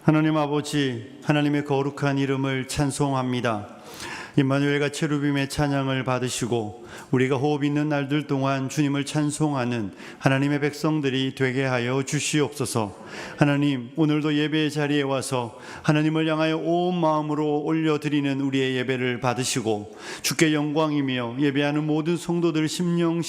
하나님 아버지, 하나님의 거룩한 이름을 찬송합니다. 임마누엘과 체루빔의 찬양을 받으시고 우리가 호흡 있는 날들 동안 주님을 찬송하는 하나님의 백성들이 되게 하여 주시옵소서. 하나님, 오늘도 예배의 자리에 와서 하나님을 향하여 온 마음으로 올려드리는 우리의 예배를 받으시고 주께 영광이며 예배하는 모든 성도들 심령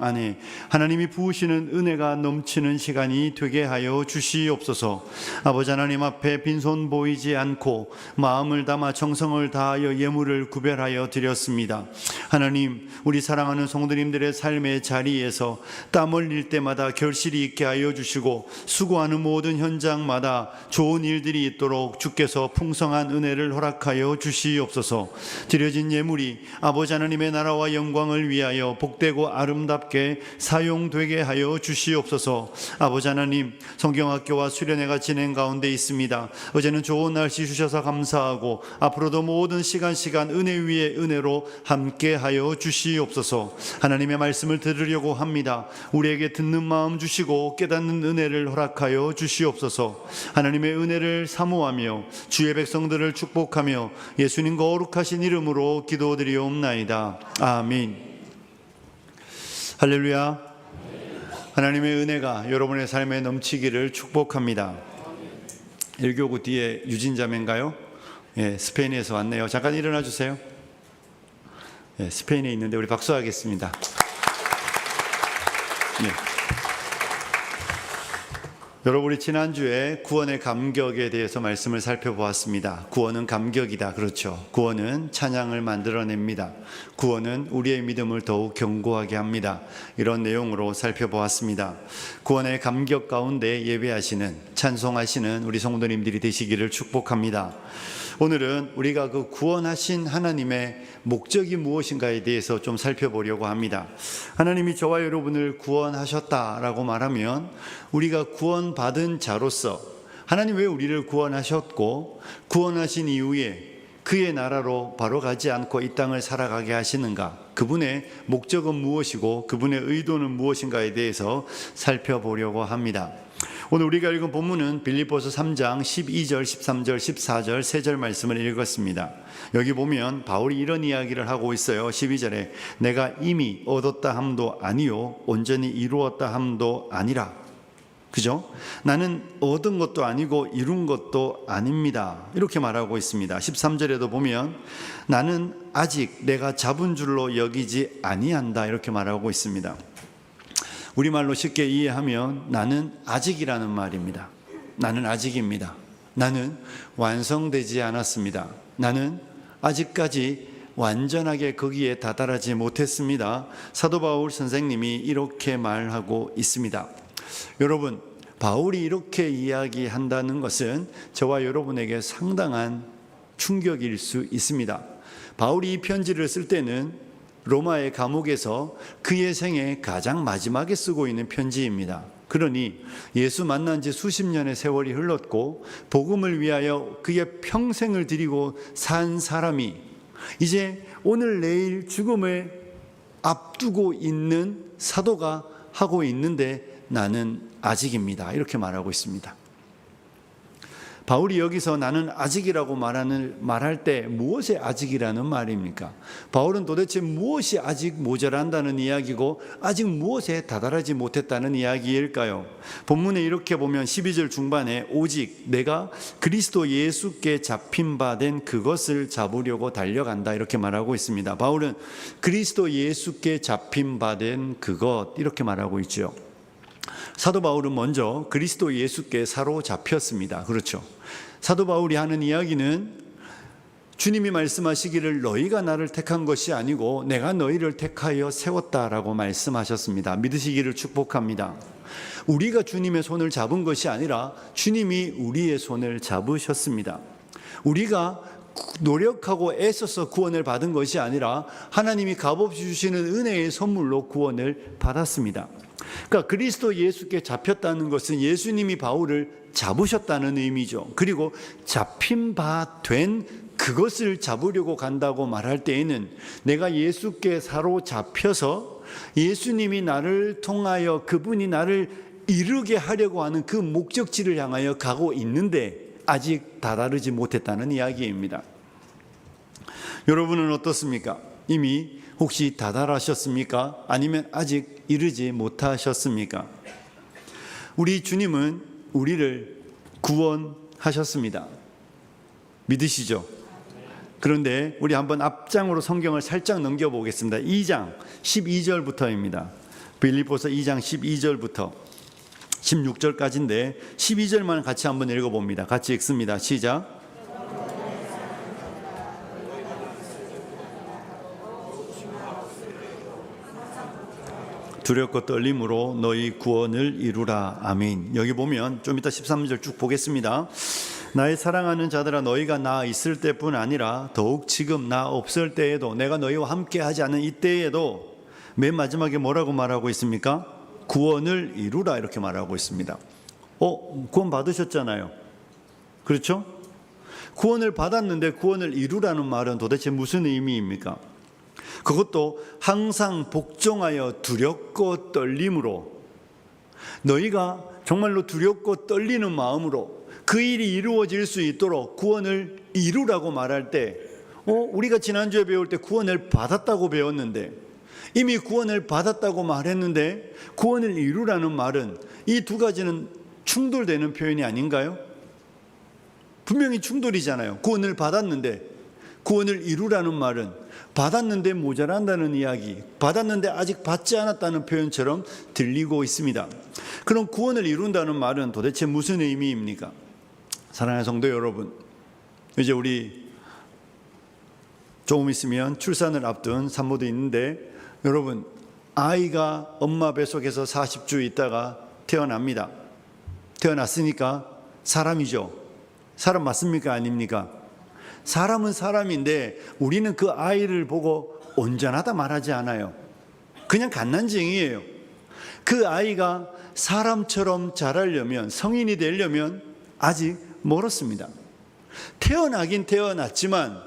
안에 하나님이 부으시는 은혜가 넘치는 시간이 되게 하여 주시옵소서. 아버지 하나님 앞에 빈손 보이지 않고 마음을 담아 정성을 다하여 예물을 구별하여 드렸습니다. 하나님, 우리 사랑하는 성도님들의 삶의 자리에서 땀 흘릴 때마다 결실이 있게 하여 주시고 수고하는 모든 현장마다 좋은 일들이 있도록 주께서 풍성한 은혜를 허락하여 주시옵소서. 드려진 예물이 아버지 하나님의 나라와 영광을 위하여 복되고 아름답게 사용되게 하여 주시옵소서. 아버지 하나님, 성경학교와 수련회가 진행 가운데 있습니다. 어제는 좋은 날씨 주셔서 감사하고 앞으로도 모든 시간 은혜 위에 은혜로 함께하여 주시옵소서. 하나님의 말씀을 들으려고 합니다. 우리에게 듣는 마음 주시고 깨닫는 은혜를 허락하여 주시옵소서. 하나님의 은혜를 사모하며 주의 백성들을 축복하며 예수님 거룩하신 이름으로 기도드리옵나이다. 아멘. 할렐루야. 하나님의 은혜가 여러분의 삶에 넘치기를 축복합니다. 1교구 뒤에 유진자매인가요? 예, 스페인에서 왔네요. 잠깐 일어나 주세요. 예, 스페인에 있는데 우리 박수하겠습니다. 예. 여러분, 우리 지난주에 구원의 감격에 대해서 말씀을 살펴보았습니다. 구원은 감격이다. 그렇죠. 구원은 찬양을 만들어냅니다. 구원은 우리의 믿음을 더욱 견고하게 합니다. 이런 내용으로 살펴보았습니다. 구원의 감격 가운데 예배하시는, 찬송하시는 우리 성도님들이 되시기를 축복합니다. 오늘은 우리가 그 구원하신 하나님의 목적이 무엇인가에 대해서 좀 살펴보려고 합니다. 하나님이 저와 여러분을 구원하셨다라고 말하면 우리가 구원받은 자로서 하나님 왜 우리를 구원하셨고 구원하신 이후에 그의 나라로 바로 가지 않고 이 땅을 살아가게 하시는가, 그분의 목적은 무엇이고 그분의 의도는 무엇인가에 대해서 살펴보려고 합니다. 오늘 우리가 읽은 본문은 빌립보서 3장 12절, 13절, 14절, 3절 말씀을 읽었습니다. 여기 보면 바울이 이런 이야기를 하고 있어요. 12절에 내가 이미 얻었다 함도 아니요 온전히 이루었다 함도 아니라. 그죠? 나는 얻은 것도 아니고 이룬 것도 아닙니다. 이렇게 말하고 있습니다. 13절에도 보면 나는 아직 내가 잡은 줄로 여기지 아니한다. 이렇게 말하고 있습니다. 우리말로 쉽게 이해하면 나는 아직이라는 말입니다. 나는 아직입니다. 나는 완성되지 않았습니다. 나는 아직까지 완전하게 거기에 다다르지 못했습니다. 사도 바울 선생님이 이렇게 말하고 있습니다. 여러분, 바울이 이렇게 이야기한다는 것은 저와 여러분에게 상당한 충격일 수 있습니다. 바울이 이 편지를 쓸 때는 로마의 감옥에서 그의 생애 가장 마지막에 쓰고 있는 편지입니다. 그러니 예수 만난 지 수십 년의 세월이 흘렀고 복음을 위하여 그의 평생을 드리고 산 사람이 이제 오늘 내일 죽음을 앞두고 있는 사도가 하고 있는데 나는 아직입니다. 이렇게 말하고 있습니다. 바울이 여기서 나는 아직이라고 말할 때 무엇의 아직이라는 말입니까? 바울은 도대체 무엇이 아직 모자란다는 이야기고 아직 무엇에 다다르지 못했다는 이야기일까요? 본문에 이렇게 보면 12절 중반에 오직 내가 그리스도 예수께 잡힌 바 된 그것을 잡으려고 달려간다 이렇게 말하고 있습니다. 바울은 그리스도 예수께 잡힌 바 된 그것 이렇게 말하고 있죠. 사도 바울은 먼저 그리스도 예수께 사로잡혔습니다. 그렇죠. 사도 바울이 하는 이야기는 주님이 말씀하시기를 너희가 나를 택한 것이 아니고 내가 너희를 택하여 세웠다라고 말씀하셨습니다. 믿으시기를 축복합니다. 우리가 주님의 손을 잡은 것이 아니라 주님이 우리의 손을 잡으셨습니다. 우리가 노력하고 애써서 구원을 받은 것이 아니라 하나님이 값없이 주시는 은혜의 선물로 구원을 받았습니다. 그러니까 그리스도 예수께 잡혔다는 것은 예수님이 바울을 잡으셨다는 의미죠. 그리고 잡힌 바 된 그것을 잡으려고 간다고 말할 때에는 내가 예수께 사로잡혀서 예수님이 나를 통하여 그분이 나를 이루게 하려고 하는 그 목적지를 향하여 가고 있는데 아직 다다르지 못했다는 이야기입니다. 여러분은 어떻습니까? 이미 혹시 다다르셨습니까? 아니면 아직 이르지 못하셨습니까? 우리 주님은 우리를 구원하셨습니다. 믿으시죠? 그런데 우리 한번 앞장으로 성경을 살짝 넘겨보겠습니다. 2장 12절부터입니다. 빌립보서 2장 12절부터 16절까지인데 12절만 같이 한번 읽어봅니다. 같이 읽습니다. 시작. 두렵고 떨림으로 너희 구원을 이루라. 아멘. 여기 보면 좀 이따 13절 쭉 보겠습니다. 나의 사랑하는 자들아, 너희가 나 있을 때뿐 아니라 더욱 지금 나 없을 때에도, 내가 너희와 함께 하지 않은 이때에도 맨 마지막에 뭐라고 말하고 있습니까? 구원을 이루라, 이렇게 말하고 있습니다. 구원 받으셨잖아요. 그렇죠? 구원을 받았는데 구원을 이루라는 말은 도대체 무슨 의미입니까? 그것도 항상 복종하여 두렵고 떨림으로, 너희가 정말로 두렵고 떨리는 마음으로 그 일이 이루어질 수 있도록 구원을 이루라고 말할 때, 우리가 지난주에 배울 때 구원을 받았다고 배웠는데, 이미 구원을 받았다고 말했는데 구원을 이루라는 말은, 이 두 가지는 충돌되는 표현이 아닌가요? 분명히 충돌이잖아요. 구원을 받았는데 구원을 이루라는 말은 받았는데 모자란다는 이야기, 받았는데 아직 받지 않았다는 표현처럼 들리고 있습니다. 그럼 구원을 이룬다는 말은 도대체 무슨 의미입니까? 사랑하는 성도 여러분, 이제 우리 조금 있으면 출산을 앞둔 산모도 있는데, 여러분, 아이가 엄마 뱃속에서 40주 있다가 태어납니다. 태어났으니까 사람이죠. 사람 맞습니까? 아닙니까? 사람은 사람인데 우리는 그 아이를 보고 온전하다 말하지 않아요. 그냥 갓난쟁이에요. 그 아이가 사람처럼 자라려면, 성인이 되려면 아직 멀었습니다. 태어나긴 태어났지만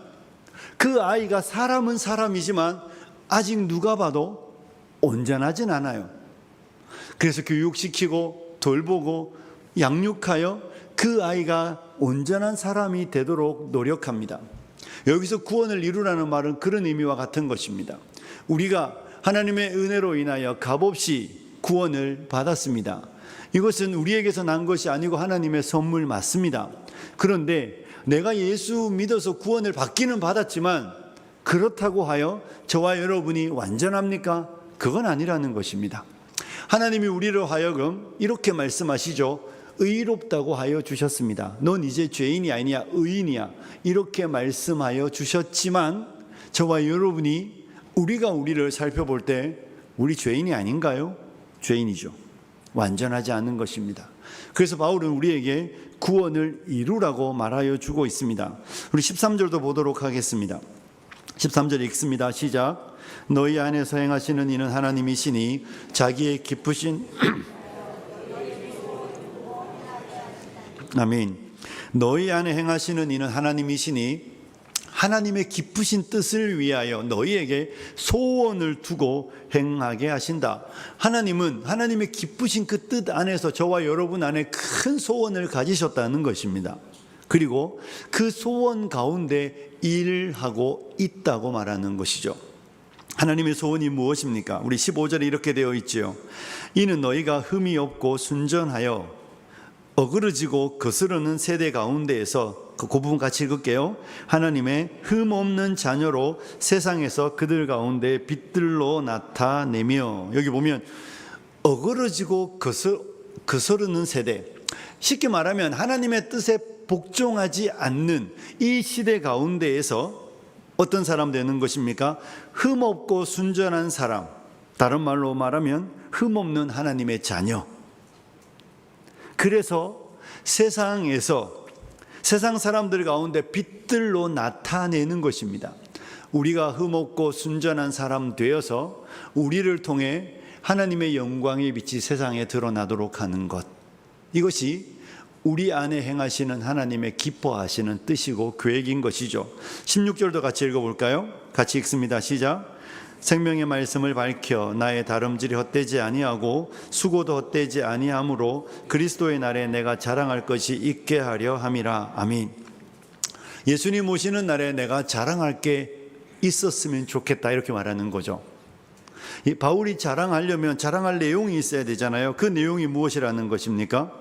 그 아이가 사람은 사람이지만 아직 누가 봐도 온전하진 않아요. 그래서 교육시키고 돌보고 양육하여 그 아이가 온전한 사람이 되도록 노력합니다. 여기서 구원을 이루라는 말은 그런 의미와 같은 것입니다. 우리가 하나님의 은혜로 인하여 값없이 구원을 받았습니다. 이것은 우리에게서 난 것이 아니고 하나님의 선물 맞습니다. 그런데 내가 예수 믿어서 구원을 받기는 받았지만 그렇다고 하여 저와 여러분이 완전합니까? 그건 아니라는 것입니다. 하나님이 우리로 하여금 이렇게 말씀하시죠. 의롭다고 하여 주셨습니다. 넌 이제 죄인이 아니냐, 의인이야, 이렇게 말씀하여 주셨지만 저와 여러분이, 우리가 우리를 살펴볼 때 우리 죄인이 아닌가요? 죄인이죠. 완전하지 않은 것입니다. 그래서 바울은 우리에게 구원을 이루라고 말하여 주고 있습니다. 우리 13절도 보도록 하겠습니다. 13절 읽습니다. 시작. 너희 안에서 행하시는 이는 하나님이시니 자기의 기쁘신 아멘. 너희 안에 행하시는 이는 하나님이시니 하나님의 기쁘신 뜻을 위하여 너희에게 소원을 두고 행하게 하신다. 하나님은 하나님의 기쁘신 그 뜻 안에서 저와 여러분 안에 큰 소원을 가지셨다는 것입니다. 그리고 그 소원 가운데 일하고 있다고 말하는 것이죠. 하나님의 소원이 무엇입니까? 우리 15절에 이렇게 되어 있죠. 이는 너희가 흠이 없고 순전하여 어그러지고 거스르는 세대 가운데에서, 그 부분 같이 읽을게요. 하나님의 흠 없는 자녀로 세상에서 그들 가운데 빛들로 나타내며, 여기 보면 어그러지고 거스르는 세대, 쉽게 말하면 하나님의 뜻에 복종하지 않는 이 시대 가운데에서 어떤 사람 되는 것입니까? 흠 없고 순전한 사람, 다른 말로 말하면 흠 없는 하나님의 자녀. 그래서 세상에서, 세상 사람들 가운데 빛들로 나타내는 것입니다. 우리가 흠없고 순전한 사람 되어서 우리를 통해 하나님의 영광의 빛이 세상에 드러나도록 하는 것, 이것이 우리 안에 행하시는 하나님의 기뻐하시는 뜻이고 계획인 것이죠. 16절도 같이 읽어볼까요? 같이 읽습니다. 시작. 생명의 말씀을 밝혀 나의 다름질이 헛되지 아니하고 수고도 헛되지 아니하므로 그리스도의 날에 내가 자랑할 것이 있게 하려 함이라. 아멘. 예수님 오시는 날에 내가 자랑할 게 있었으면 좋겠다, 이렇게 말하는 거죠. 이 바울이 자랑하려면 자랑할 내용이 있어야 되잖아요. 그 내용이 무엇이라는 것입니까?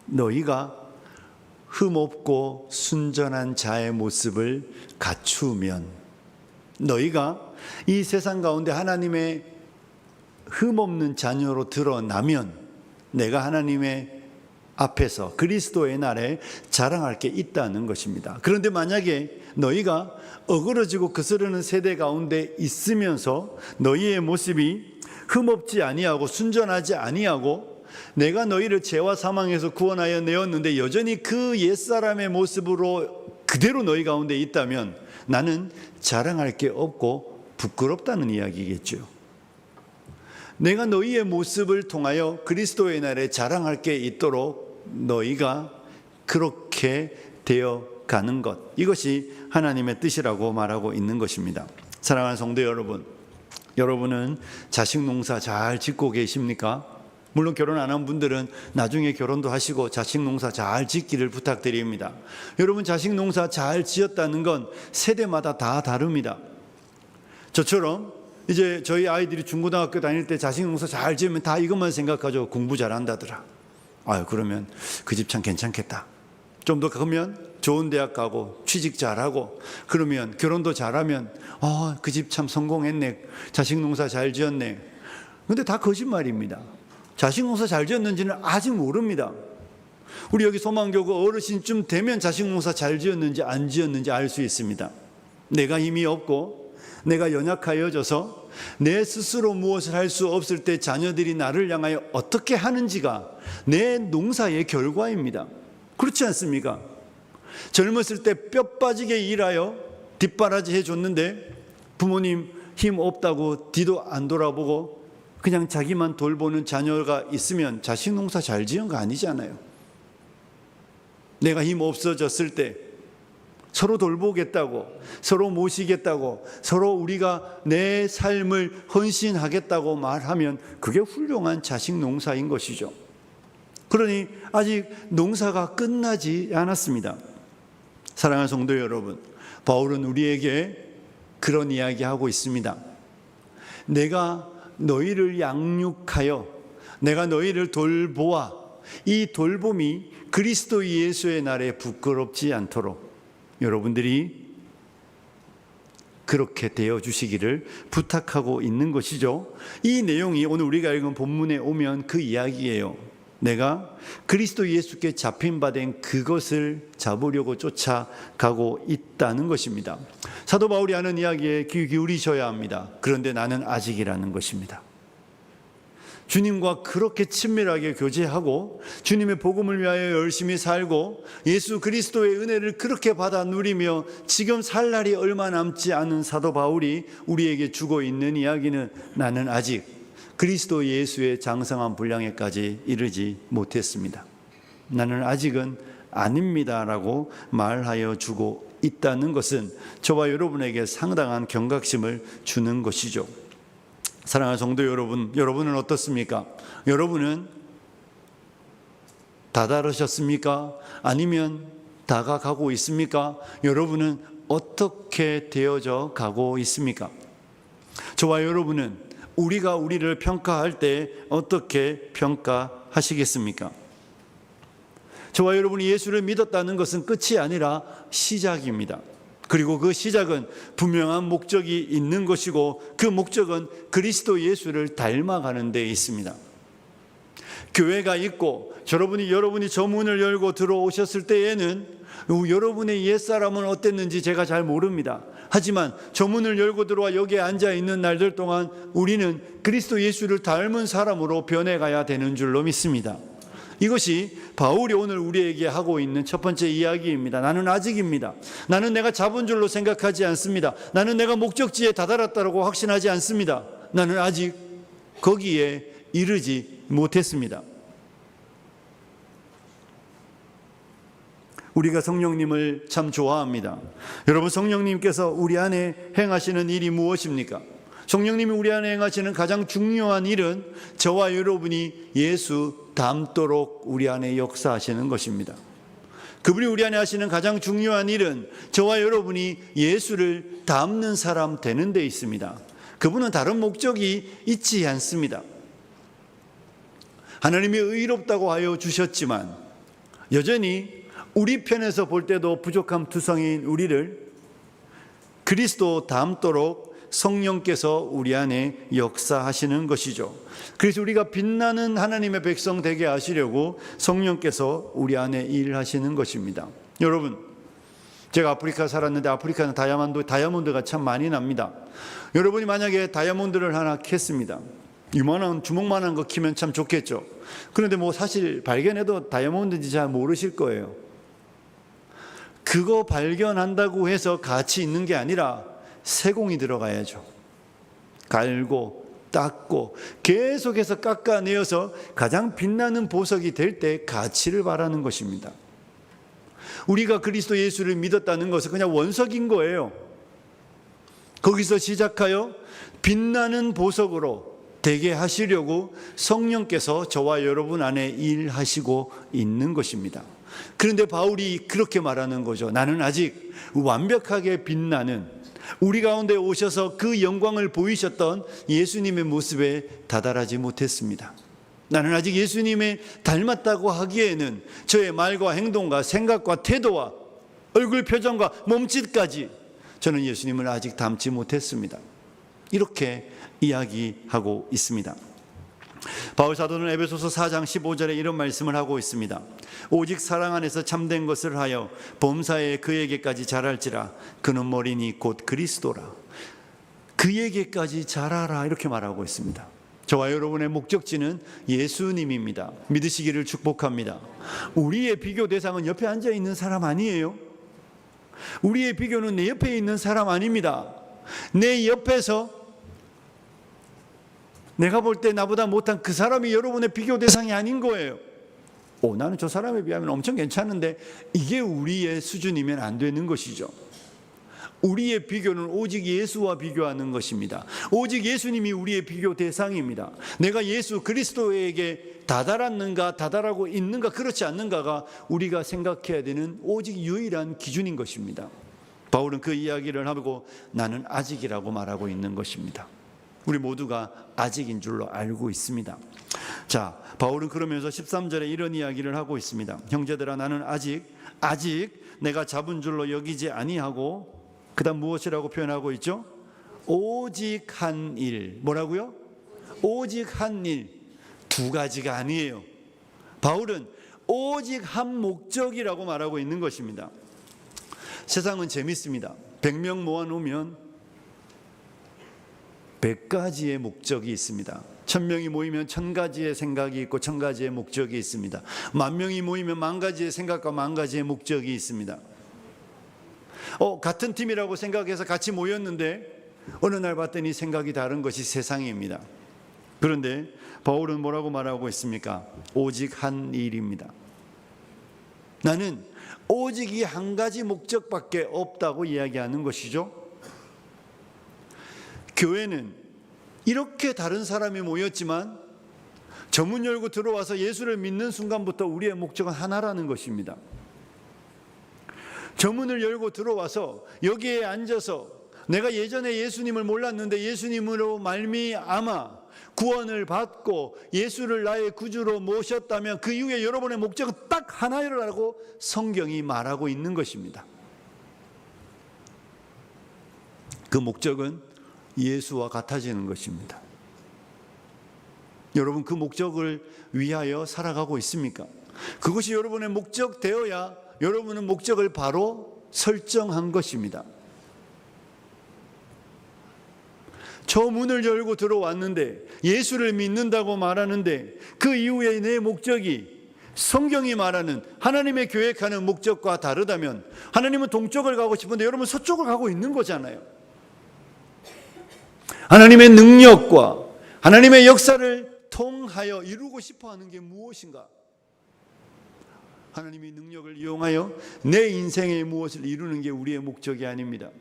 너희가 흠없고 순전한 자의 모습을 갖추면, 너희가 이 세상 가운데 하나님의 흠없는 자녀로 드러나면 내가 하나님의 앞에서 그리스도의 날에 자랑할 게 있다는 것입니다. 그런데 만약에 너희가 어그러지고 거스르는 세대 가운데 있으면서 너희의 모습이 흠없지 아니하고 순전하지 아니하고 내가 너희를 죄와 사망에서 구원하여 내었는데 여전히 그 옛사람의 모습으로 그대로 너희 가운데 있다면 나는 자랑할 게 없고 부끄럽다는 이야기겠죠. 내가 너희의 모습을 통하여 그리스도의 날에 자랑할 게 있도록 너희가 그렇게 되어 가는 것, 이것이 하나님의 뜻이라고 말하고 있는 것입니다. 사랑하는 성도 여러분, 여러분은 자식 농사 잘 짓고 계십니까? 물론 결혼 안 한 분들은 나중에 결혼도 하시고 자식 농사 잘 짓기를 부탁드립니다. 여러분, 자식 농사 잘 지었다는 건 세대마다 다 다릅니다. 저처럼 이제 저희 아이들이 중고등학교 다닐 때 자식 농사 잘 지으면 다 이것만 생각하죠. 공부 잘한다더라. 그러면 그 집 참 괜찮겠다. 좀 더 크면 좋은 대학 가고 취직 잘하고 그러면 결혼도 잘하면 그 집 참 성공했네. 자식 농사 잘 지었네. 근데 다 거짓말입니다. 자식 농사 잘 지었는지는 아직 모릅니다. 우리 여기 소망교구 어르신쯤 되면 자식 농사 잘 지었는지 안 지었는지 알 수 있습니다. 내가 힘이 없고 내가 연약하여져서 내 스스로 무엇을 할 수 없을 때 자녀들이 나를 향하여 어떻게 하는지가 내 농사의 결과입니다. 그렇지 않습니까? 젊었을 때 뼈 빠지게 일하여 뒷바라지 해줬는데 부모님 힘 없다고 뒤도 안 돌아보고 그냥 자기만 돌보는 자녀가 있으면 자식 농사 잘 지은 거 아니잖아요. 내가 힘 없어졌을 때 서로 돌보겠다고, 서로 모시겠다고, 서로 우리가 내 삶을 헌신하겠다고 말하면 그게 훌륭한 자식 농사인 것이죠. 그러니 아직 농사가 끝나지 않았습니다. 사랑하는 성도 여러분, 바울은 우리에게 그런 이야기하고 있습니다. 내가 너희를 양육하여 내가 너희를 돌보아 이 돌봄이 그리스도 예수의 날에 부끄럽지 않도록 여러분들이 그렇게 되어 주시기를 부탁하고 있는 것이죠. 이 내용이 오늘 우리가 읽은 본문에 오면 그 이야기예요. 내가 그리스도 예수께 잡힌 바 된 그것을 잡으려고 쫓아가고 있다는 것입니다. 사도 바울이 하는 이야기에 귀 기울이셔야 합니다. 그런데 나는 아직이라는 것입니다. 주님과 그렇게 친밀하게 교제하고 주님의 복음을 위하여 열심히 살고 예수 그리스도의 은혜를 그렇게 받아 누리며 지금 살 날이 얼마 남지 않은 사도 바울이 우리에게 주고 있는 이야기는 나는 아직 그리스도 예수의 장성한 분량에까지 이르지 못했습니다. 나는 아직은 아닙니다라고 말하여 주고 있다는 것은 저와 여러분에게 상당한 경각심을 주는 것이죠. 사랑하는 성도 여러분, 여러분은 어떻습니까? 여러분은 다다르셨습니까? 아니면 다가가고 있습니까? 여러분은 어떻게 되어져 가고 있습니까? 저와 여러분은 우리가 우리를 평가할 때 어떻게 평가하시겠습니까? 저와 여러분이 예수를 믿었다는 것은 끝이 아니라 시작입니다. 그리고 그 시작은 분명한 목적이 있는 것이고 그 목적은 그리스도 예수를 닮아가는 데 있습니다. 교회가 있고 여러분이 저 문을 열고 들어오셨을 때에는 여러분의 옛사람은 어땠는지 제가 잘 모릅니다. 하지만 저 문을 열고 들어와 여기에 앉아 있는 날들 동안 우리는 그리스도 예수를 닮은 사람으로 변해가야 되는 줄로 믿습니다. 이것이 바울이 오늘 우리에게 하고 있는 첫 번째 이야기입니다. 나는 아직입니다. 나는 내가 잡은 줄로 생각하지 않습니다. 나는 내가 목적지에 다다랐다고 확신하지 않습니다. 나는 아직 거기에 이르지 못했습니다. 우리가 성령님을 참 좋아합니다. 여러분, 성령님께서 우리 안에 행하시는 일이 무엇입니까? 성령님이 우리 안에 행하시는 가장 중요한 일은 저와 여러분이 예수 닮도록 우리 안에 역사하시는 것입니다. 그분이 우리 안에 하시는 가장 중요한 일은 저와 여러분이 예수를 닮는 사람 되는 데 있습니다. 그분은 다른 목적이 있지 않습니다. 하나님이 의롭다고 하여 주셨지만 여전히 우리 편에서 볼 때도 부족한 투성이인 우리를 그리스도 닮도록 성령께서 우리 안에 역사하시는 것이죠. 그래서 우리가 빛나는 하나님의 백성 되게 하시려고 성령께서 우리 안에 일하시는 것입니다. 여러분, 제가 아프리카 살았는데 아프리카는 다이아몬드가 참 많이 납니다. 여러분이 만약에 다이아몬드를 하나 캤습니다. 이만한 주먹만한 거 키면 참 좋겠죠. 그런데 사실 발견해도 다이아몬드인지 잘 모르실 거예요. 그거 발견한다고 해서 가치 있는 게 아니라 세공이 들어가야죠. 갈고 닦고 계속해서 깎아내어서 가장 빛나는 보석이 될 때 가치를 바라는 것입니다. 우리가 그리스도 예수를 믿었다는 것은 그냥 원석인 거예요. 거기서 시작하여 빛나는 보석으로 되게 하시려고 성령께서 저와 여러분 안에 일하시고 있는 것입니다. 그런데 바울이 그렇게 말하는 거죠. 나는 아직 완벽하게 빛나는, 우리 가운데 오셔서 그 영광을 보이셨던 예수님의 모습에 다다르지 못했습니다. 나는 아직 예수님의 닮았다고 하기에는 저의 말과 행동과 생각과 태도와 얼굴 표정과 몸짓까지 저는 예수님을 아직 닮지 못했습니다. 이렇게 이야기하고 있습니다. 바울 사도는 에베소서 4장 15절에 이런 말씀을 하고 있습니다. 오직 사랑 안에서 참된 것을 하여 범사에 그에게까지 자랄지라. 그는 머리니 곧 그리스도라. 그에게까지 자라라, 이렇게 말하고 있습니다. 저와 여러분의 목적지는 예수님입니다. 믿으시기를 축복합니다. 우리의 비교 대상은 옆에 앉아 있는 사람 아니에요. 우리의 비교는 내 옆에 있는 사람 아닙니다. 내 옆에서 내가 볼 때 나보다 못한 그 사람이 여러분의 비교 대상이 아닌 거예요. 나는 저 사람에 비하면 엄청 괜찮은데, 이게 우리의 수준이면 안 되는 것이죠. 우리의 비교는 오직 예수와 비교하는 것입니다. 오직 예수님이 우리의 비교 대상입니다. 내가 예수 그리스도에게 다다랐는가, 다다르고 있는가, 그렇지 않는가가 우리가 생각해야 되는 오직 유일한 기준인 것입니다. 바울은 그 이야기를 하고 나는 아직이라고 말하고 있는 것입니다. 우리 모두가 아직인 줄로 알고 있습니다. 자, 바울은 그러면서 13절에 이런 이야기를 하고 있습니다. 형제들아, 나는 아직 내가 잡은 줄로 여기지 아니하고, 그 다음 무엇이라고 표현하고 있죠? 오직 한 일. 뭐라고요? 오직 한 일. 두 가지가 아니에요. 바울은 오직 한 목적이라고 말하고 있는 것입니다. 세상은 재밌습니다. 100명 모아놓으면 100가지의 목적이 있습니다. 1000명이 모이면 1000가지의 생각이 있고 1000가지의 목적이 있습니다. 10,000명이 모이면 10,000가지의 생각과 10,000가지의 목적이 있습니다. 같은 팀이라고 생각해서 같이 모였는데 어느 날 봤더니 생각이 다른 것이 세상입니다. 그런데 바울은 뭐라고 말하고 있습니까? 오직 한 일입니다. 나는 오직 이 한 가지 목적밖에 없다고 이야기하는 것이죠. 교회는 이렇게 다른 사람이 모였지만 저문 열고 들어와서 예수를 믿는 순간부터 우리의 목적은 하나라는 것입니다. 저문을 열고 들어와서 여기에 앉아서 내가 예전에 예수님을 몰랐는데 예수님으로 말미암아 구원을 받고 예수를 나의 구주로 모셨다면 그 이후에 여러분의 목적은 딱 하나라고 성경이 말하고 있는 것입니다. 그 목적은 예수와 같아지는 것입니다. 여러분, 그 목적을 위하여 살아가고 있습니까? 그것이 여러분의 목적 되어야 여러분은 목적을 바로 설정한 것입니다. 저 문을 열고 들어왔는데 예수를 믿는다고 말하는데 그 이후에 내 목적이 성경이 말하는 하나님의 계획하는 목적과 다르다면, 하나님은 동쪽을 가고 싶은데 여러분 서쪽을 가고 있는 거잖아요. 하나님의 능력과 하나님의 역사를 통하여 이루고 싶어 하는 게 무엇인가? 하나님의 능력을 이용하여 내 인생에 무엇을 이루는 게 우리의 목적이 아닙니다.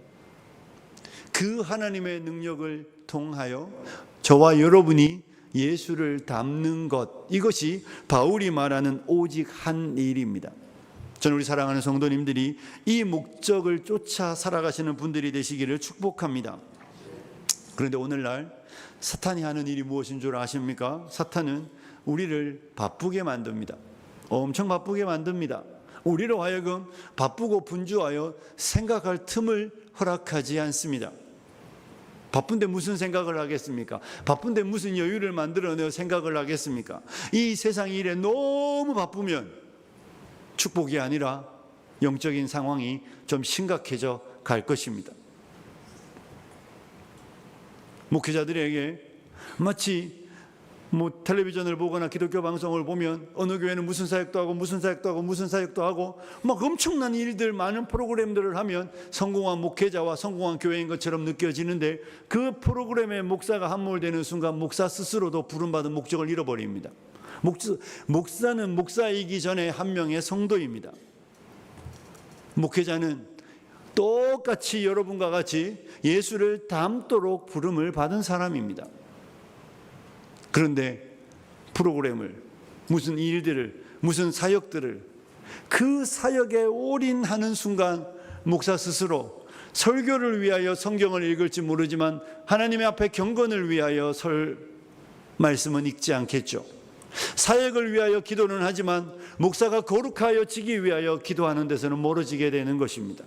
그 하나님의 능력을 통하여 저와 여러분이 예수를 닮는 것, 이것이 바울이 말하는 오직 한 일입니다. 저는 우리 사랑하는 성도님들이 이 목적을 쫓아 살아가시는 분들이 되시기를 축복합니다. 그런데 오늘날 사탄이 하는 일이 무엇인 줄 아십니까? 사탄은 우리를 바쁘게 만듭니다. 엄청 바쁘게 만듭니다. 우리로 하여금 바쁘고 분주하여 생각할 틈을 허락하지 않습니다. 바쁜데 무슨 생각을 하겠습니까? 바쁜데 무슨 여유를 만들어내어 생각을 하겠습니까? 이 세상 일에 너무 바쁘면 축복이 아니라 영적인 상황이 좀 심각해져 갈 것입니다. 목회자들에게 마치 텔레비전을 보거나 기독교 방송을 보면 어느 교회는 무슨 사역도 하고 무슨 사역도 하고 무슨 사역도 하고 막 엄청난 일들, 많은 프로그램들을 하면 성공한 목회자와 성공한 교회인 것처럼 느껴지는데, 그 프로그램에 목사가 함몰되는 순간 목사 스스로도 부름받은 목적을 잃어버립니다. 목사는 목사이기 전에 한 명의 성도입니다. 목회자는 똑같이 여러분과 같이 예수를 닮도록 부름을 받은 사람입니다. 그런데 프로그램을, 무슨 일들을, 무슨 사역들을, 그 사역에 올인하는 순간 목사 스스로 설교를 위하여 성경을 읽을지 모르지만 하나님의 앞에 경건을 위하여 말씀은 읽지 않겠죠. 사역을 위하여 기도는 하지만 목사가 거룩하여 지기 위하여 기도하는 데서는 멀어지게 되는 것입니다.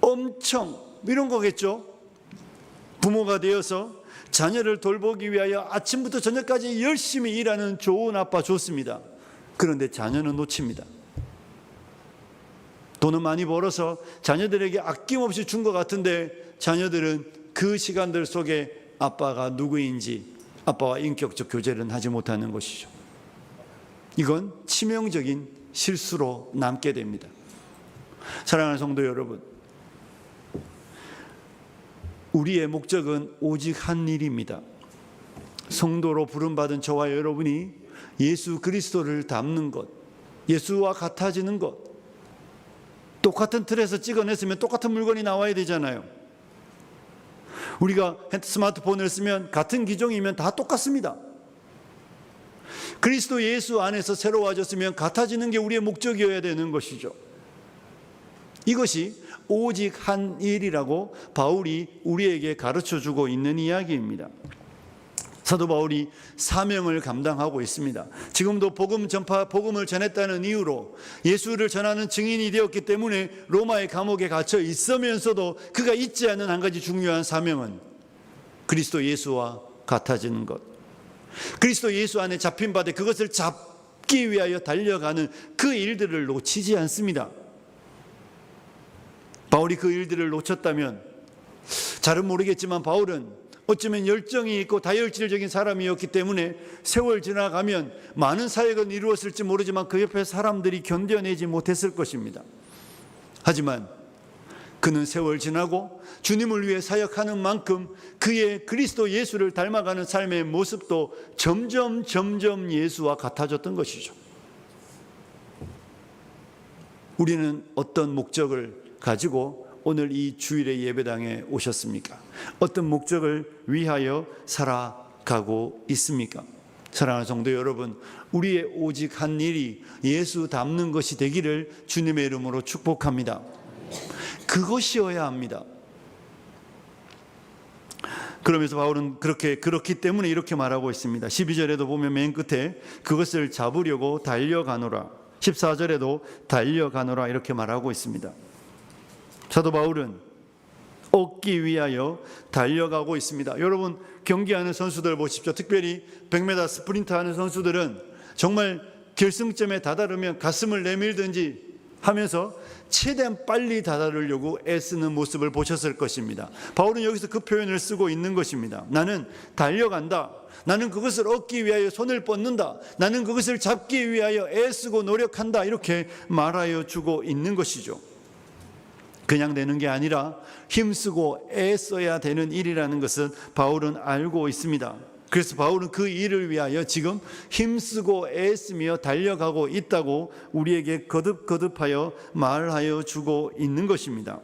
엄청 이런 거겠죠. 부모가 되어서 자녀를 돌보기 위하여 아침부터 저녁까지 열심히 일하는 좋은 아빠 좋습니다. 그런데 자녀는 놓칩니다. 돈은 많이 벌어서 자녀들에게 아낌없이 준 것 같은데 자녀들은 그 시간들 속에 아빠가 누구인지, 아빠와 인격적 교제를 하지 못하는 것이죠. 이건 치명적인 실수로 남게 됩니다. 사랑하는 성도 여러분, 우리의 목적은 오직 한 일입니다. 성도로 부름받은 저와 여러분이 예수 그리스도를 닮는 것, 예수와 같아지는 것. 똑같은 틀에서 찍어냈으면 똑같은 물건이 나와야 되잖아요. 우리가 스마트폰을 쓰면 같은 기종이면 다 똑같습니다. 그리스도 예수 안에서 새로워졌으면 같아지는 게 우리의 목적이어야 되는 것이죠. 이것이 오직 한 일이라고 바울이 우리에게 가르쳐주고 있는 이야기입니다. 사도 바울이 사명을 감당하고 있습니다. 지금도 복음을 전했다는 이유로 예수를 전하는 증인이 되었기 때문에 로마의 감옥에 갇혀 있으면서도 그가 잊지 않는 한 가지 중요한 사명은 그리스도 예수와 같아지는 것. 그리스도 예수 안에 잡힌 바되 그것을 잡기 위하여 달려가는 그 일들을 놓치지 않습니다. 바울이 그 일들을 놓쳤다면, 잘은 모르겠지만 바울은 어쩌면 열정이 있고 다혈질적인 사람이었기 때문에 세월 지나가면 많은 사역은 이루었을지 모르지만 그 옆에 사람들이 견뎌내지 못했을 것입니다. 하지만 그는 세월 지나고 주님을 위해 사역하는 만큼 그의 그리스도 예수를 닮아가는 삶의 모습도 점점 예수와 같아졌던 것이죠. 우리는 어떤 목적을 가지고 오늘 이 주일의 예배당에 오셨습니까? 어떤 목적을 위하여 살아가고 있습니까? 사랑하는 성도 여러분, 우리의 오직 한 일이 예수 닮는 것이 되기를 주님의 이름으로 축복합니다. 그것이어야 합니다. 그러면서 바울은 그렇기 때문에 이렇게 말하고 있습니다. 12절에도 보면 맨 끝에 그것을 잡으려고 달려가노라, 14절에도 달려가노라 이렇게 말하고 있습니다. 사도 바울은 얻기 위하여 달려가고 있습니다. 여러분, 경기하는 선수들 보십시오. 특별히 100m 스프린트 하는 선수들은 정말 결승점에 다다르면 가슴을 내밀든지 하면서 최대한 빨리 다다르려고 애쓰는 모습을 보셨을 것입니다. 바울은 여기서 그 표현을 쓰고 있는 것입니다. 나는 달려간다. 나는 그것을 얻기 위하여 손을 뻗는다. 나는 그것을 잡기 위하여 애쓰고 노력한다. 이렇게 말하여 주고 있는 것이죠. 그냥 되는 게 아니라 힘쓰고 애써야 되는 일이라는 것은 바울은 알고 있습니다. 그래서 바울은 그 일을 위하여 지금 힘쓰고 애쓰며 달려가고 있다고 우리에게 거듭거듭하여 말하여 주고 있는 것입니다.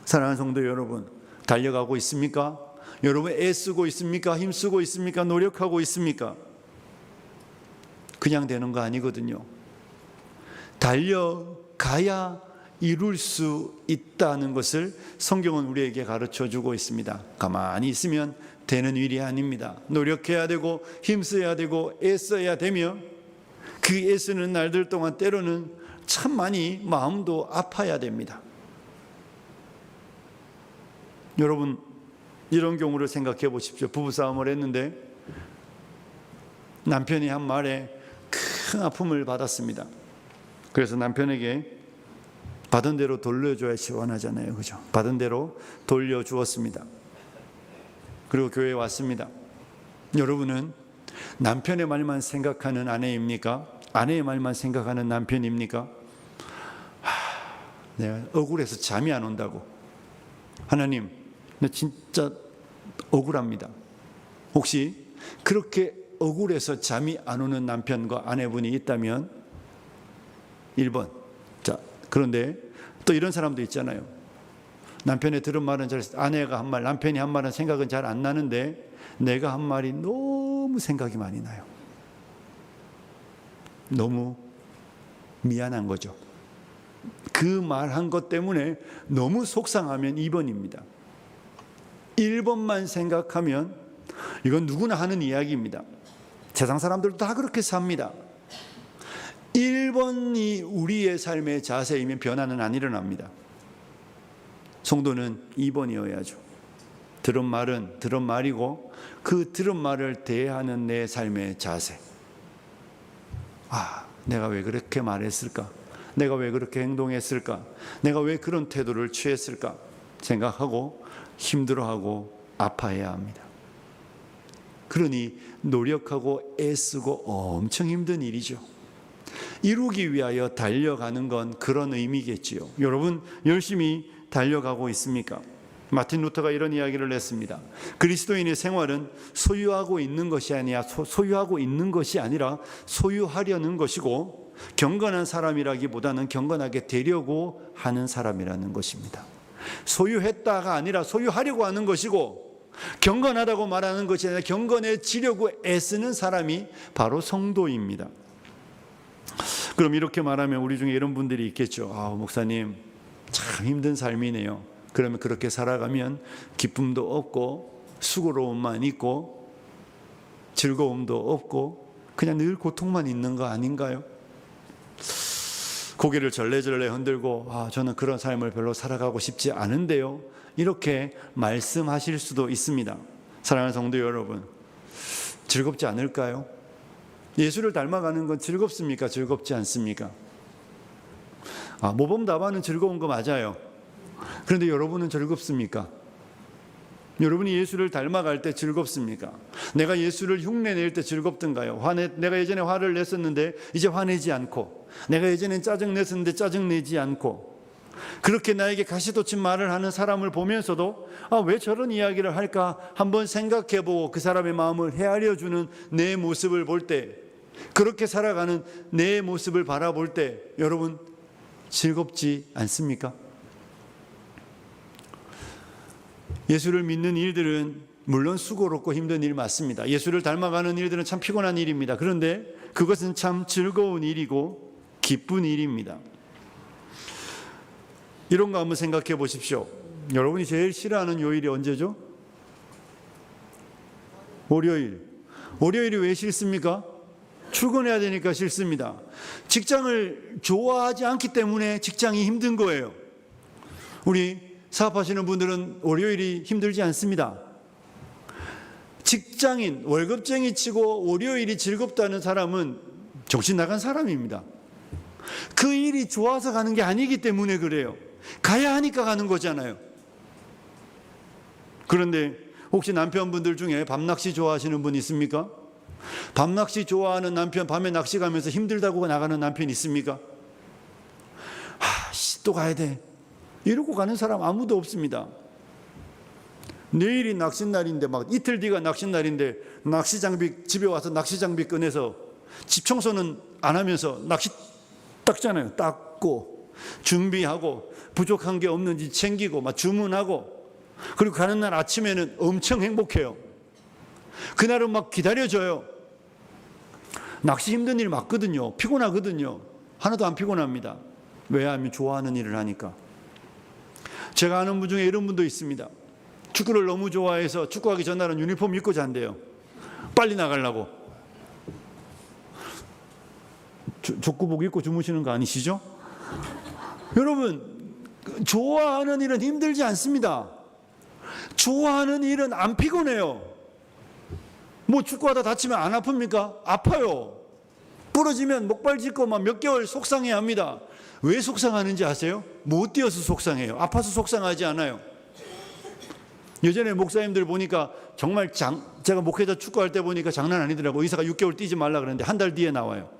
사랑하는 성도 여러분, 달려가고 있습니까? 여러분 애쓰고 있습니까? 힘쓰고 있습니까? 노력하고 있습니까? 그냥 되는 거 아니거든요. 달려가야 이룰 수 있다는 것을 성경은 우리에게 가르쳐 주고 있습니다. 가만히 있으면 되는 일이 아닙니다. 노력해야 되고 힘써야 되고 애써야 되며, 그 애쓰는 날들 동안 때로는 참 많이 마음도 아파야 됩니다. 여러분, 이런 경우를 생각해 보십시오. 부부싸움을 했는데 남편이 한 말에 큰 아픔을 받았습니다. 그래서 남편에게 받은 대로 돌려줘야 시원하잖아요, 그죠? 받은 대로 돌려주었습니다. 그리고 교회에 왔습니다. 여러분은 남편의 말만 생각하는 아내입니까? 아내의 말만 생각하는 남편입니까? 내가 억울해서 잠이 안 온다고. 하나님, 나 진짜 억울합니다. 혹시 그렇게 억울해서 잠이 안 오는 남편과 아내분이 있다면 1번. 자, 그런데 또 이런 사람도 있잖아요. 남편이 들은 말은 아내가 한 말, 남편이 한 말은 생각은 잘 안 나는데 내가 한 말이 너무 생각이 많이 나요. 너무 미안한 거죠. 그 말 한 것 때문에 너무 속상하면 2번입니다. 1번만 생각하면 이건 누구나 하는 이야기입니다. 세상 사람들도 다 그렇게 삽니다. 1번이 우리의 삶의 자세이면 변화는 안 일어납니다. 성도는 2번이어야죠. 들은 말은 들은 말이고 그 들은 말을 대하는 내 삶의 자세. 내가 왜 그렇게 말했을까? 내가 왜 그렇게 행동했을까? 내가 왜 그런 태도를 취했을까? 생각하고 힘들어하고 아파해야 합니다. 그러니 노력하고 애쓰고 엄청 힘든 일이죠. 이루기 위하여 달려가는 건 그런 의미겠지요. 여러분 열심히 달려가고 있습니까? 마틴 루터가 이런 이야기를 했습니다. 그리스도인의 생활은 소유하고 있는 것이 아니라 소유하려는 것이고, 경건한 사람이라기보다는 경건하게 되려고 하는 사람이라는 것입니다. 소유했다가 아니라 소유하려고 하는 것이고, 경건하다고 말하는 것이 아니라 경건해지려고 애쓰는 사람이 바로 성도입니다. 그럼 이렇게 말하면 우리 중에 이런 분들이 있겠죠. 목사님 참 힘든 삶이네요. 그러면 그렇게 살아가면 기쁨도 없고 수고로움만 있고 즐거움도 없고 그냥 늘 고통만 있는 거 아닌가요? 고개를 절레절레 흔들고 저는 그런 삶을 별로 살아가고 싶지 않은데요, 이렇게 말씀하실 수도 있습니다. 사랑하는 성도 여러분, 즐겁지 않을까요? 예수를 닮아가는 건 즐겁습니까? 즐겁지 않습니까? 모범 답안은 즐거운 거 맞아요. 그런데 여러분은 즐겁습니까? 여러분이 예수를 닮아갈 때 즐겁습니까? 내가 예수를 흉내낼 때 즐겁던가요? 내가 예전에 화를 냈었는데 이제 화내지 않고, 내가 예전엔 짜증냈었는데 짜증내지 않고, 그렇게 나에게 가시돋친 말을 하는 사람을 보면서도 왜 저런 이야기를 할까 한번 생각해보고 그 사람의 마음을 헤아려주는 내 모습을 볼 때, 그렇게 살아가는 내 모습을 바라볼 때 여러분 즐겁지 않습니까? 예수를 믿는 일들은 물론 수고롭고 힘든 일 맞습니다. 예수를 닮아가는 일들은 참 피곤한 일입니다. 그런데 그것은 참 즐거운 일이고 기쁜 일입니다. 이런 거 한번 생각해 보십시오. 여러분이 제일 싫어하는 요일이 언제죠? 월요일. 월요일이 왜 싫습니까? 출근해야 되니까 싫습니다. 직장을 좋아하지 않기 때문에 직장이 힘든 거예요. 우리 사업하시는 분들은 월요일이 힘들지 않습니다. 직장인, 월급쟁이 치고 월요일이 즐겁다는 사람은 정신 나간 사람입니다. 그 일이 좋아서 가는 게 아니기 때문에 그래요. 가야 하니까 가는 거잖아요. 그런데 혹시 남편분들 중에 밤낚시 좋아하시는 분 있습니까? 밤낚시 좋아하는 남편, 밤에 낚시 가면서 힘들다고 나가는 남편 있습니까? 또 가야 돼, 이러고 가는 사람 아무도 없습니다. 내일이 낚싯날인데 막 이틀 뒤가 낚싯날인데 낚시 장비 집에 와서 낚시 장비 꺼내서 집 청소는 안 하면서 낚시 닦잖아요. 닦고 준비하고 부족한 게 없는지 챙기고 막 주문하고 그리고 가는 날 아침에는 엄청 행복해요. 그날은 막 기다려줘요. 낚시 힘든 일 맞거든요. 피곤하거든요. 하나도 안 피곤합니다. 왜냐하면 좋아하는 일을 하니까. 제가 아는 분 중에 이런 분도 있습니다. 축구를 너무 좋아해서 축구하기 전날은 유니폼 입고 잔대요. 빨리 나가려고. 족구복 입고 주무시는 거 아니시죠? 여러분, 좋아하는 일은 힘들지 않습니다. 좋아하는 일은 안 피곤해요. 뭐 축구하다 다치면 안 아픕니까? 아파요. 부러지면 목발 짚고 막 몇 개월 속상해합니다. 왜 속상하는지 아세요? 못 뛰어서 속상해요. 아파서 속상하지 않아요. 예전에 목사님들 보니까 정말 제가 목회자 축구할 때 보니까 장난 아니더라고요. 의사가 6개월 뛰지 말라 그랬는데 한 달 뒤에 나와요.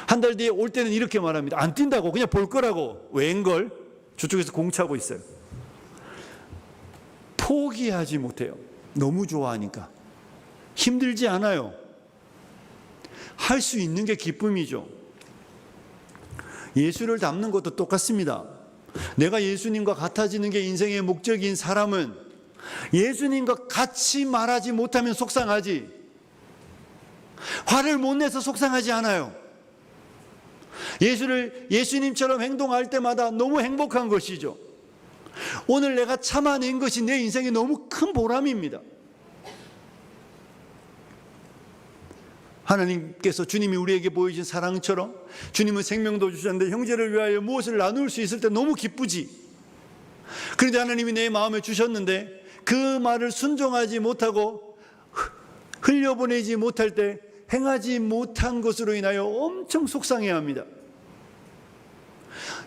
한 달 뒤에 올 때는 이렇게 말합니다. 안 뛴다고 그냥 볼 거라고. 웬걸? 저쪽에서 공 차고 있어요. 포기하지 못해요. 너무 좋아하니까. 힘들지 않아요. 할 수 있는 게 기쁨이죠. 예수를 닮는 것도 똑같습니다. 내가 예수님과 같아지는 게 인생의 목적인 사람은 예수님과 같이 말하지 못하면 속상하지, 화를 못 내서 속상하지 않아요. 예수님처럼 행동할 때마다 너무 행복한 것이죠. 오늘 내가 참아낸 것이 내 인생에 너무 큰 보람입니다. 하나님께서 주님이 우리에게 보여준 사랑처럼 주님은 생명도 주셨는데 형제를 위하여 무엇을 나눌 수 있을 때 너무 기쁘지. 그런데 하나님이 내 마음에 주셨는데 그 말을 순종하지 못하고 흘려보내지 못할 때 행하지 못한 것으로 인하여 엄청 속상해합니다.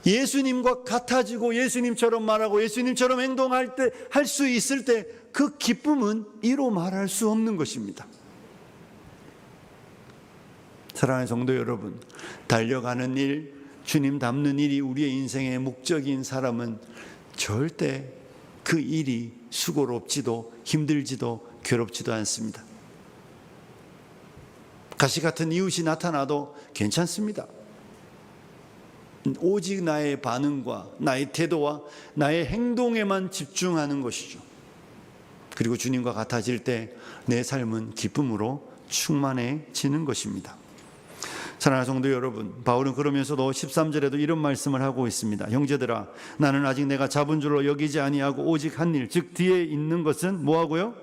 예수님과 같아지고 예수님처럼 말하고 예수님처럼 행동할 때, 할 수 있을 때 그 기쁨은 이로 말할 수 없는 것입니다. 사랑하는 성도 여러분, 달려가는 일, 주님 닮는 일이 우리의 인생의 목적인 사람은 절대 그 일이 수고롭지도 힘들지도 괴롭지도 않습니다. 가시 같은 이웃이 나타나도 괜찮습니다. 오직 나의 반응과 나의 태도와 나의 행동에만 집중하는 것이죠. 그리고 주님과 같아질 때 내 삶은 기쁨으로 충만해지는 것입니다. 사랑하는 성도 여러분, 바울은 그러면서도 13절에도 이런 말씀을 하고 있습니다. 형제들아, 나는 아직 내가 잡은 줄로 여기지 아니하고 오직 한 일, 즉 뒤에 있는 것은 뭐하고요?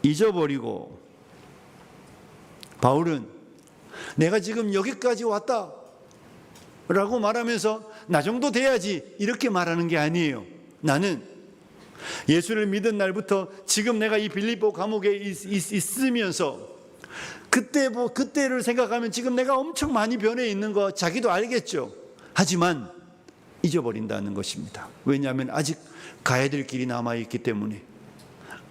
잊어버리고. 바울은 내가 지금 여기까지 왔다 라고 말하면서 나 정도 돼야지 이렇게 말하는 게 아니에요. 나는 예수를 믿은 날부터 지금 내가 이 빌립보 감옥에 있으면서 그때를 생각하면 지금 내가 엄청 많이 변해 있는 거 자기도 알겠죠. 하지만 잊어버린다는 것입니다. 왜냐하면 아직 가야 될 길이 남아있기 때문에,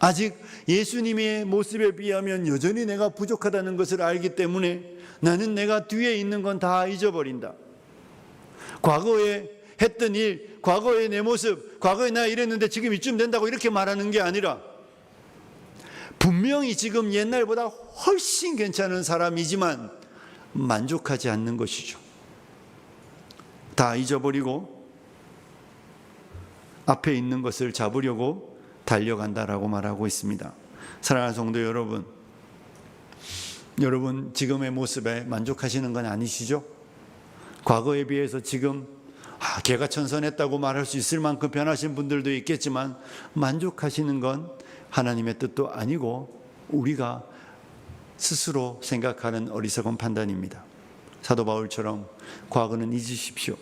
아직 예수님의 모습에 비하면 여전히 내가 부족하다는 것을 알기 때문에 나는 내가 뒤에 있는 건 다 잊어버린다. 과거에 했던 일, 과거의 내 모습, 과거에 나 이랬는데 지금 이쯤 된다고 이렇게 말하는 게 아니라 분명히 지금 옛날보다 훨씬 괜찮은 사람이지만 만족하지 않는 것이죠. 다 잊어버리고 앞에 있는 것을 잡으려고 달려간다라고 말하고 있습니다. 사랑하는 성도 여러분, 여러분 지금의 모습에 만족하시는 건 아니시죠? 과거에 비해서 지금 개가천선했다고 말할 수 있을 만큼 변하신 분들도 있겠지만 만족하시는 건 하나님의 뜻도 아니고 우리가 스스로 생각하는 어리석은 판단입니다. 사도 바울처럼 과거는 잊으십시오.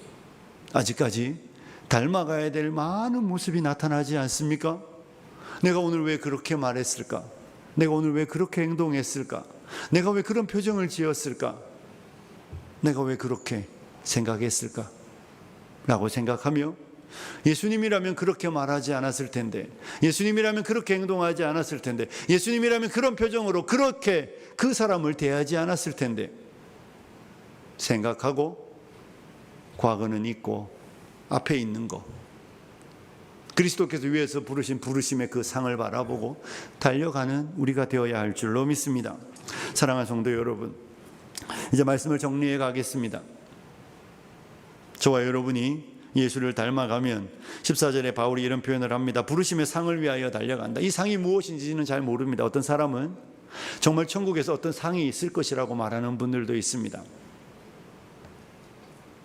아직까지 닮아가야 될 많은 모습이 나타나지 않습니까? 내가 오늘 왜 그렇게 말했을까? 내가 오늘 왜 그렇게 행동했을까? 내가 왜 그런 표정을 지었을까? 내가 왜 그렇게 생각했을까? 라고 생각하며 예수님이라면 그렇게 말하지 않았을 텐데, 예수님이라면 그렇게 행동하지 않았을 텐데, 예수님이라면 그런 표정으로 그렇게 그 사람을 대하지 않았을 텐데 생각하고 과거는 잊고 앞에 있는 거, 그리스도께서 위에서 부르신 부르심의 그 상을 바라보고 달려가는 우리가 되어야 할 줄로 믿습니다. 사랑하는 성도 여러분, 이제 말씀을 정리해 가겠습니다. 저와 여러분이 예수를 닮아가면 14절에 바울이 이런 표현을 합니다. 부르심의 상을 위하여 달려간다. 이 상이 무엇인지는 잘 모릅니다. 어떤 사람은 정말 천국에서 어떤 상이 있을 것이라고 말하는 분들도 있습니다.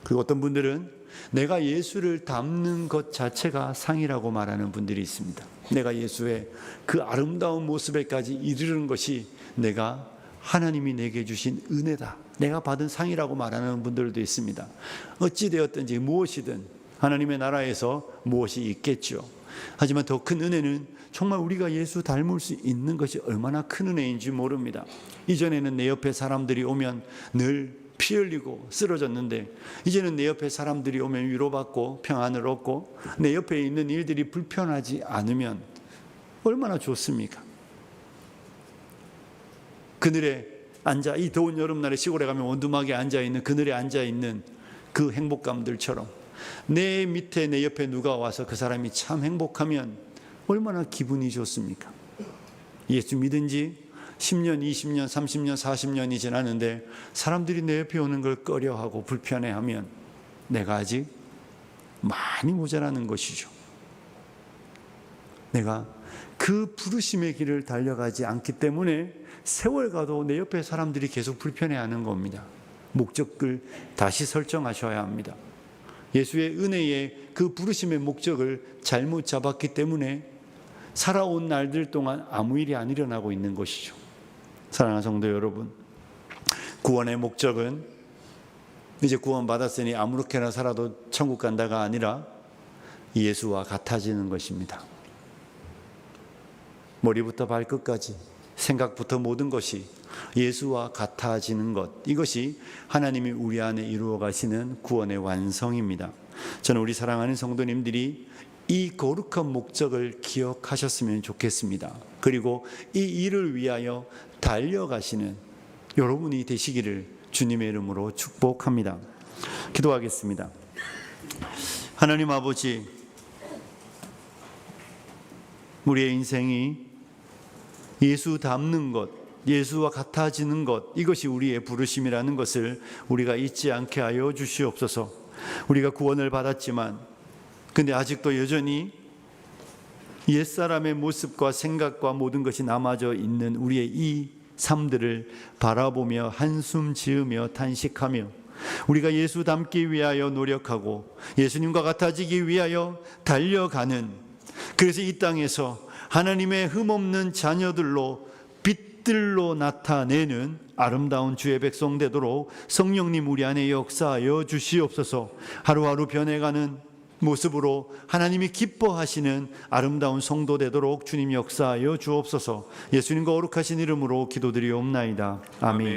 그리고 어떤 분들은 내가 예수를 닮는 것 자체가 상이라고 말하는 분들이 있습니다. 내가 예수의 그 아름다운 모습에까지 이르는 것이 내가 하나님이 내게 주신 은혜다, 내가 받은 상이라고 말하는 분들도 있습니다. 어찌되었든지 무엇이든 하나님의 나라에서 무엇이 있겠죠. 하지만 더 큰 은혜는 정말 우리가 예수 닮을 수 있는 것이 얼마나 큰 은혜인지 모릅니다. 이전에는 내 옆에 사람들이 오면 늘 피 흘리고 쓰러졌는데 이제는 내 옆에 사람들이 오면 위로받고 평안을 얻고 내 옆에 있는 일들이 불편하지 않으면 얼마나 좋습니까? 그늘에 앉아, 이 더운 여름날에 시골에 가면 원두막에 앉아있는, 그늘에 앉아있는 그 행복감들처럼 내 밑에 내 옆에 누가 와서 그 사람이 참 행복하면 얼마나 기분이 좋습니까? 예수 믿은 지 10년, 20년, 30년, 40년이 지났는데 사람들이 내 옆에 오는 걸 꺼려하고 불편해하면 내가 아직 많이 모자라는 것이죠. 내가 그 부르심의 길을 달려가지 않기 때문에 세월 가도 내 옆에 사람들이 계속 불편해하는 겁니다. 목적을 다시 설정하셔야 합니다. 예수의 은혜의 그 부르심의 목적을 잘못 잡았기 때문에 살아온 날들 동안 아무 일이 안 일어나고 있는 것이죠. 사랑하는 성도 여러분, 구원의 목적은 이제 구원받았으니 아무렇게나 살아도 천국 간다가 아니라 예수와 같아지는 것입니다. 머리부터 발끝까지, 생각부터 모든 것이 예수와 같아지는 것, 이것이 하나님이 우리 안에 이루어 가시는 구원의 완성입니다. 저는 우리 사랑하는 성도님들이 이 거룩한 목적을 기억하셨으면 좋겠습니다. 그리고 이 일을 위하여 달려가시는 여러분이 되시기를 주님의 이름으로 축복합니다. 기도하겠습니다. 하나님 아버지, 우리의 인생이 예수 닮는 것, 예수와 같아지는 것, 이것이 우리의 부르심이라는 것을 우리가 잊지 않게 하여 주시옵소서. 우리가 구원을 받았지만 근데 아직도 여전히 옛사람의 모습과 생각과 모든 것이 남아져 있는 우리의 이 삶들을 바라보며 한숨 지으며 탄식하며 우리가 예수 닮기 위하여 노력하고 예수님과 같아지기 위하여 달려가는, 그래서 이 땅에서 하나님의 흠없는 자녀들로 빛들로 나타내는 아름다운 주의 백성 되도록 성령님 우리 안에 역사하여 주시옵소서. 하루하루 변해가는 모습으로 하나님이 기뻐하시는 아름다운 성도 되도록 주님 역사하여 주옵소서. 예수님과 거룩하신 이름으로 기도드리옵나이다. 아멘.